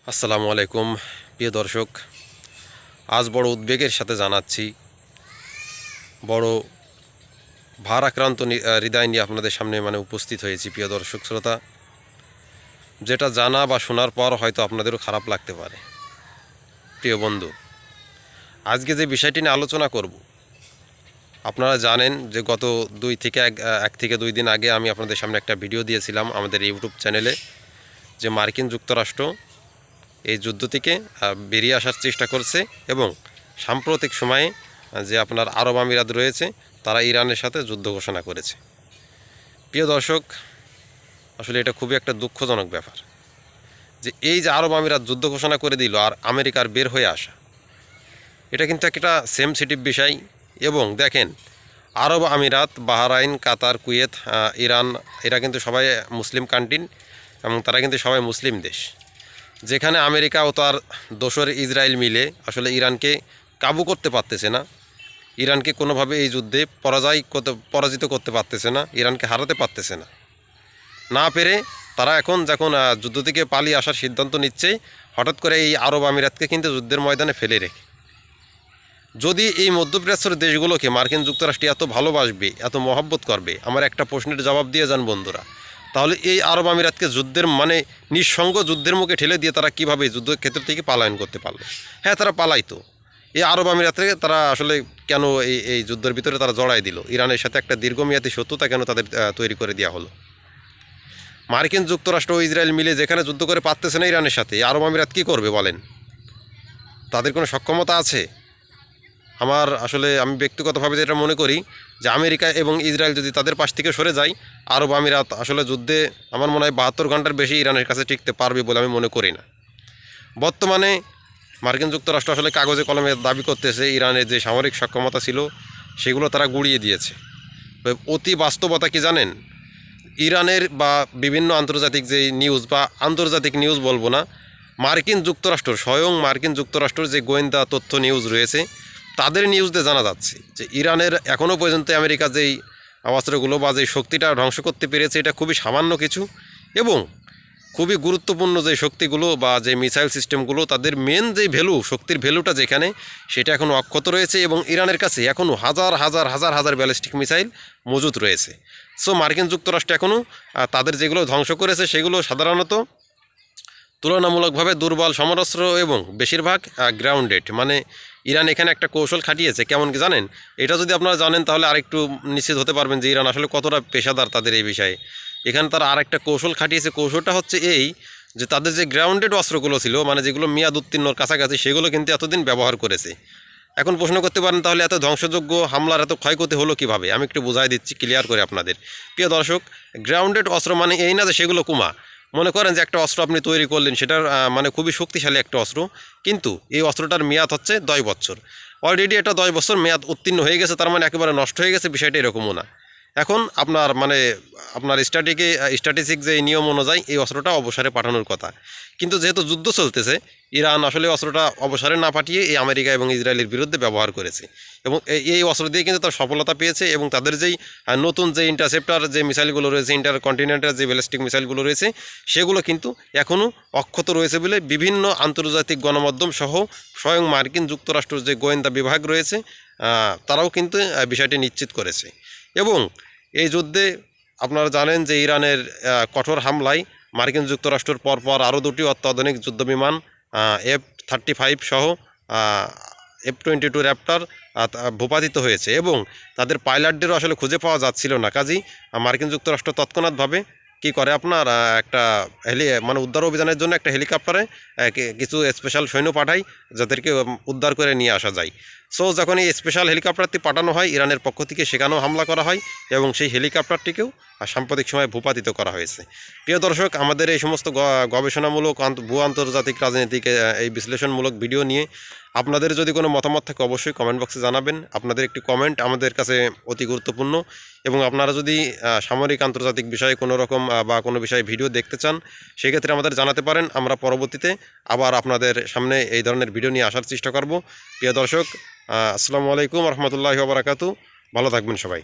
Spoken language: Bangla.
আসসালামু আলাইকুম প্রিয় দর্শক, আজ বড় উদ্বেগের সাথে জানাচ্ছি, বড় ভারাক্রান্ত হৃদয় নিয়ে আপনাদের সামনে উপস্থিত হয়েছি। প্রিয় দর্শক শ্রোতা, যেটা জানা বা শোনার পর হয়তো আপনাদেরও খারাপ লাগতে পারে। প্রিয় বন্ধু, আজকে যে বিষয়টি নিয়ে আলোচনা করব, আপনারা জানেন যে গত এক থেকে দুই দিন আগে আমি আপনাদের সামনে একটা ভিডিও দিয়েছিলাম আমাদের ইউটিউব চ্যানেলে, যে মার্কিন যুক্তরাষ্ট্র এই যুদ্ধ থেকে বেরিয়ে আসার চেষ্টা করছে এবং সাম্প্রতিক সময়ে যে আপনার আরব আমিরাত রয়েছে তারা ইরানের সাথে যুদ্ধ ঘোষণা করেছে। প্রিয় দর্শক, আসলে এটা খুবই একটা দুঃখজনক ব্যাপার যে এই যে আরব আমিরাত যুদ্ধ ঘোষণা করে দিল আর আমেরিকার বের হয়ে আসা, এটা কিন্তু একটা সেনসিটিভ বিষয়। এবং দেখেন, আরব আমিরাত, বাহরাইন, কাতার, কুয়েত, ইরান, এরা কিন্তু সবাই মুসলিম কান্ট্রি এবং তারা কিন্তু সবাই মুসলিম দেশ, যেখানে আমেরিকা ও তার দোসর ইসরায়েল মিলে আসলে ইরানকে কাবু করতে পারতেছে না, ইরানকে কোনোভাবে এই যুদ্ধে পরাজিত করতে পারতেছে না, ইরানকে হারাতে পারতেছে না। না পেরে তারা এখন যখন যুদ্ধ থেকে পালিয়ে আসার সিদ্ধান্ত নিচ্ছে, হঠাৎ করে এই আরব আমিরাতকে কিন্তু যুদ্ধের ময়দানে ফেলে রেখে, যদি এই মধ্যপ্রাচ্যের দেশগুলোকে মার্কিন যুক্তরাষ্ট্র এত ভালোবাসবে, এত মহব্বত করবে, আমার একটা প্রশ্নের জবাব দিয়ে যান বন্ধুরা, তাহলে এই আরব আমিরাতকে যুদ্ধের নিঃসঙ্গ যুদ্ধের মুখে ঠেলে দিয়ে তারা কীভাবে যুদ্ধক্ষেত্র থেকে পলায়ন করতে পারলো? হ্যাঁ, তারা পালাইতো। এই আরব আমিরাতে তারা আসলে কেন এই যুদ্ধের ভিতরে তারা জড়াই দিল? ইরানের সাথে একটা দীর্ঘমেয়াদী শত্রুতা কেন তাদের তৈরি করে দেওয়া হলো? মার্কিন যুক্তরাষ্ট্র ও ইসরায়েল মিলে যেখানে যুদ্ধ করে পারতেছে না ইরানের সাথে, আরব আমিরাত কী করবে বলেন? তাদের কোনো সক্ষমতা আছে? আমি ব্যক্তিগতভাবে যেটা মনে করি, যে আমেরিকা এবং ইসরায়েল যদি তাদের পাশ থেকে সরে যায়, আরব আমিরাত আসলে যুদ্ধে আমার মনে হয় 72 ঘন্টার বেশি ইরানের কাছে টিকতে পারবে বলে আমি মনে করি না। বর্তমানে মার্কিন যুক্তরাষ্ট্র আসলে কাগজে কলমে দাবি করতেছে ইরানের যে সামরিক সক্ষমতা ছিল সেগুলো তারা গুড়িয়ে দিয়েছে। অতি বাস্তবতা কি জানেন? ইরানের বা বিভিন্ন আন্তর্জাতিক যে নিউজ, বা আন্তর্জাতিক নিউজ বলবো না, স্বয়ং মার্কিন যুক্তরাষ্ট্রের যে গোয়েন্দা তথ্য নিউজ রয়েছে তাদের নিউজে জানা যাচ্ছে যে ইরানের এখনও পর্যন্ত আমেরিকা যেই অস্ত্রগুলো বা যেই শক্তিটা ধ্বংস করতে পেরেছে এটা খুবই সামান্য কিছু, এবং খুবই গুরুত্বপূর্ণ যে শক্তিগুলো বা যে মিসাইল সিস্টেমগুলো, তাদের মেন যে শক্তির ভ্যালুটা যেখানে, সেটা এখনও অক্ষত রয়েছে এবং ইরানের কাছে এখনও হাজার হাজার হাজার হাজার ব্যালিস্টিক মিসাইল মজুত রয়েছে। সো মার্কিন যুক্তরাষ্ট্র এখনও তাদের যেগুলো ধ্বংস করেছে সেগুলো সাধারণত তুলনামূলকভাবে দুর্বল সমরাস্ত্র এবং বেশিরভাগ গ্রাউন্ডেড। ইরান এখানে একটা কৌশল খাটিয়েছে, কেমন কি জানেন? এটা যদি আপনারা জানেন তাহলে আরেকটু নিশ্চিত হতে পারবেন যে ইরান আসলে কতটা পেশাদার তাদের এই বিষয়ে। এখানে তারা আরেকটা কৌশল খাটিয়েছে। কৌশলটা হচ্ছে এই, যে তাদের যে গ্রাউন্ডেড অস্ত্রগুলো ছিল, যেগুলো মেয়াদ উত্তীর্ণর কাছাকাছি, সেগুলো কিন্তু এতদিন ব্যবহার করেছে। এখন প্রশ্ন করতে পারেন, তাহলে এত ধ্বংসযোগ্য হামলার এত ক্ষয়ক্ষতি হলো কীভাবে? আমি একটু বোঝাই দিচ্ছি ক্লিয়ার করে আপনাদের। প্রিয় দর্শক, গ্রাউন্ডেড অস্ত্র এই না যে সেগুলো কুমা। মনে করেন যে একটা অস্ত্র আপনি তৈরি করলেন, সেটার খুবই শক্তিশালী একটা অস্ত্র, কিন্তু এই অস্ত্রটার মেয়াদ হচ্ছে 10 বছর। অলরেডি এটা 10 বছর মেয়াদ উত্তীর্ণ হয়ে গেছে, তার একেবারে নষ্ট হয়ে গেছে, বিষয়টা এরকমও না। এখন আপনার স্ট্যাটিস্টিক যে নিয়ম অনুযায়ী এই অস্ত্রটা অবসরে পাঠানোর কথা, কিন্তু যেহেতু যুদ্ধ চলতেছে, ইরান আসলে অস্ত্রটা অবসরে না পাঠিয়ে এই আমেরিকা এবং ইসরায়েলের বিরুদ্ধে ব্যবহার করেছে, এবং এই অস্ত্র দিয়ে কিন্তু তার সফলতা পেয়েছে। এবং তাদের যেই নতুন যে ইন্টারসেপ্টার যে মিসাইলগুলো রয়েছে, ইন্টারকন্টিনেন্টাল যে ব্যালিস্টিক মিসাইলগুলো রয়েছে, সেগুলো কিন্তু এখনও অক্ষত রয়েছে বলে বিভিন্ন আন্তর্জাতিক গণমাধ্যম সহ স্বয়ং মার্কিন যুক্তরাষ্ট্রের যে গোয়েন্দা বিভাগ রয়েছে তারাও কিন্তু বিষয়টি নিশ্চিত করেছে। এবং এই যুদ্ধে আপনারা জানেন যে ইরানের কঠোর হামলায় মার্কিন যুক্তরাষ্ট্রের পরপর আরও দুটি অত্যাধুনিক যুদ্ধবিমান F-35 সহ F-22 র্যাপ্টর ভূপাতিত হয়েছে, এবং তাদের পাইলটদেরও আসলে খুঁজে পাওয়া যাচ্ছিল না। কাজেই মার্কিন যুক্তরাষ্ট্র তৎক্ষণাৎভাবে কী করে, আপনার একটা উদ্ধার অভিযানের জন্য একটা হেলিকপ্টারে কিছু স্পেশাল সৈন্য পাঠায়, যাদেরকে উদ্ধার করে নিয়ে আসা যায়। সো যখন এই স্পেশাল হেলিকপ্টারটি পাঠানো হয় ইরানের পক্ষ থেকে, সেখানেও হামলা করা হয় এবং সেই হেলিকপ্টারটিকেও সাম্প্রতিক সময়ে ভূপাতিত করা হয়েছে। প্রিয় দর্শক, আমাদের এই সমস্ত গবেষণামূলক ভূ আন্তর্জাতিক রাজনীতিক এই বিশ্লেষণমূলক ভিডিও নিয়ে আপনাদের যদি কোনো মতামত থাকে অবশ্যই কমেন্ট বক্সে জানাবেন। আপনাদের একটি কমেন্ট আমাদের কাছে অতি গুরুত্বপূর্ণ, এবং আপনারা যদি সামরিক আন্তর্জাতিক বিষয়ে কোনো রকম বা কোনো বিষয়ে ভিডিও দেখতে চান, সেক্ষেত্রে আমাদের জানাতে পারেন। আমরা পরবর্তীতে আবার আপনাদের সামনে এই ধরনের ভিডিও নিয়ে আসার চেষ্টা করব। প্রিয় দর্শক, আসসালামু আলাইকুম রহমতুল্লাহি ওয়া বারাকাতুহু। ভালো থাকবেন সবাই।